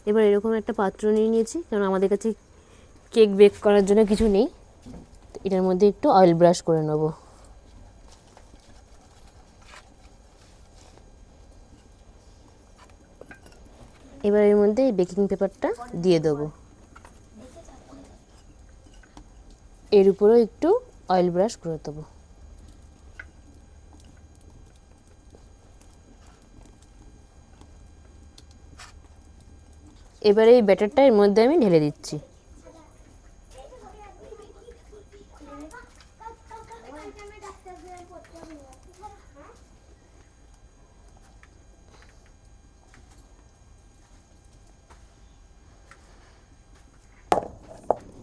এবার এরকম একটা পাত্র নিয়ে নিয়েছি, কারণ আমাদের কাছে কেক বেক করার জন্য কিছু নেই। এটার মধ্যে একটু অয়েল ব্রাশ করে নেব। এবার এর মধ্যে বেকিং পেপারটা দিয়ে দেবো। এর উপরেও একটু অয়েল ব্রাশ করে দেবো। এবার এই ব্যাটারটা এর মধ্যে আমি ঢেলে দিচ্ছি।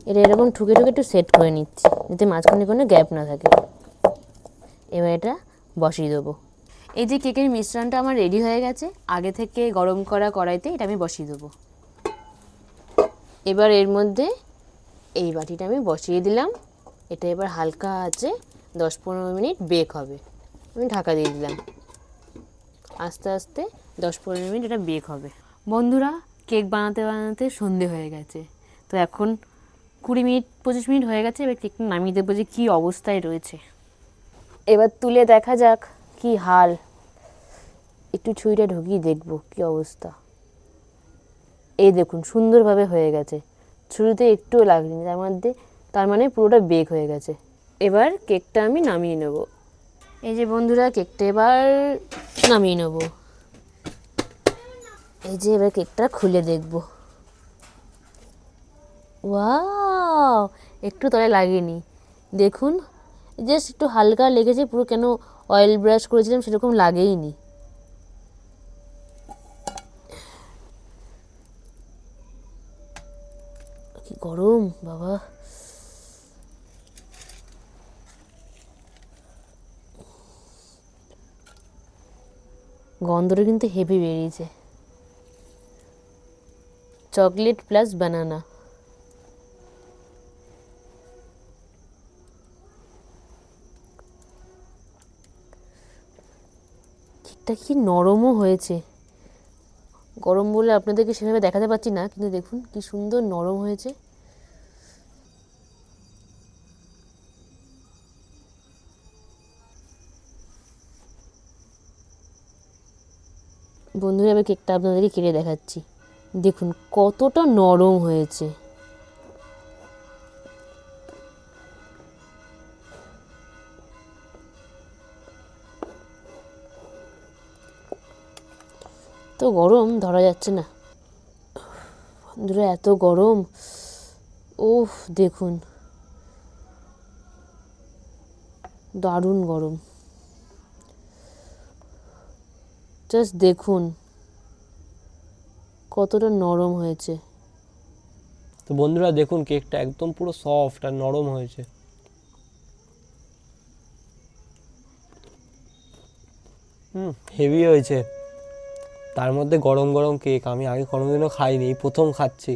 এটা এরকম ঠুকে ঠুকে একটু সেট করে নিচ্ছি, যাতে মাঝখানে কোনো গ্যাপ না থাকে। এবার এটা বসিয়ে দেবো। এই যে কেকের মিশ্রণটা আমার রেডি হয়ে গেছে, আগে থেকে গরম করা কড়াইতে এটা আমি বসিয়ে দেবো। এবার এর মধ্যে এই বাটিটা আমি বসিয়ে দিলাম। এটা এবার হালকা আছে 10-15 মিনিট বেক হবে। আমি ঢাকা দিয়ে দিলাম। আস্তে আস্তে 10-15 মিনিট এটা বেক হবে। বন্ধুরা, কেক বানাতে বানাতে সন্ধে হয়ে গেছে। তো এখন 20-25 মিনিট হয়ে গেছে। এবার কেকটা নামিয়ে দেবো যে কী অবস্থায় রয়েছে। এবার তুলে দেখা যাক কি হাল। একটু ছুরিটা ঢুকিয়ে দেখবো কি অবস্থা। এই দেখুন সুন্দরভাবে হয়ে গেছে, ছুরিতে একটুও লাগেনি, তার মানে পুরোটা বেক হয়ে গেছে। এবার কেকটা আমি নামিয়ে নেব। এই যে বন্ধুরা, কেকটা এবার নামিয়ে নেব। এই যে এবার কেকটা খুলে দেখব। ওয়াও, একটু তলে লাগেনি, দেখুন জাস্ট একটু হালকা লেগেছে। পুরো কেন অয়েল ব্রাশ করেছিলাম সেরকম লাগেইনি। কি গরম বাবা। গন্ধটা কিন্তু হেভি বেরিয়েছে। চকলেট প্লাস বানানা। কেকটা কি নরমও হয়েছে। গরম বলে আপনাদেরকে সেভাবে দেখাতে পারছি না, কিন্তু দেখুন কি সুন্দর নরম হয়েছে। বন্ধুরা, এবার কেকটা আপনাদেরকে কেটে দেখাচ্ছি। দেখুন কতটা নরম হয়েছে। তো গরম ধরা যাচ্ছে না বন্ধুরা, এত গরম। ওহ দেখুন, দারুণ গরম। জাস্ট দেখুন কতটা নরম হয়েছে। তো বন্ধুরা দেখুন, কেকটা একদম পুরো সফট আর নরম হয়েছে। হেভি হয়েছে, তার মধ্যে গরম গরম কেক। আমি আগে কোনোদিনও খাইনি, এই প্রথম খাচ্ছি।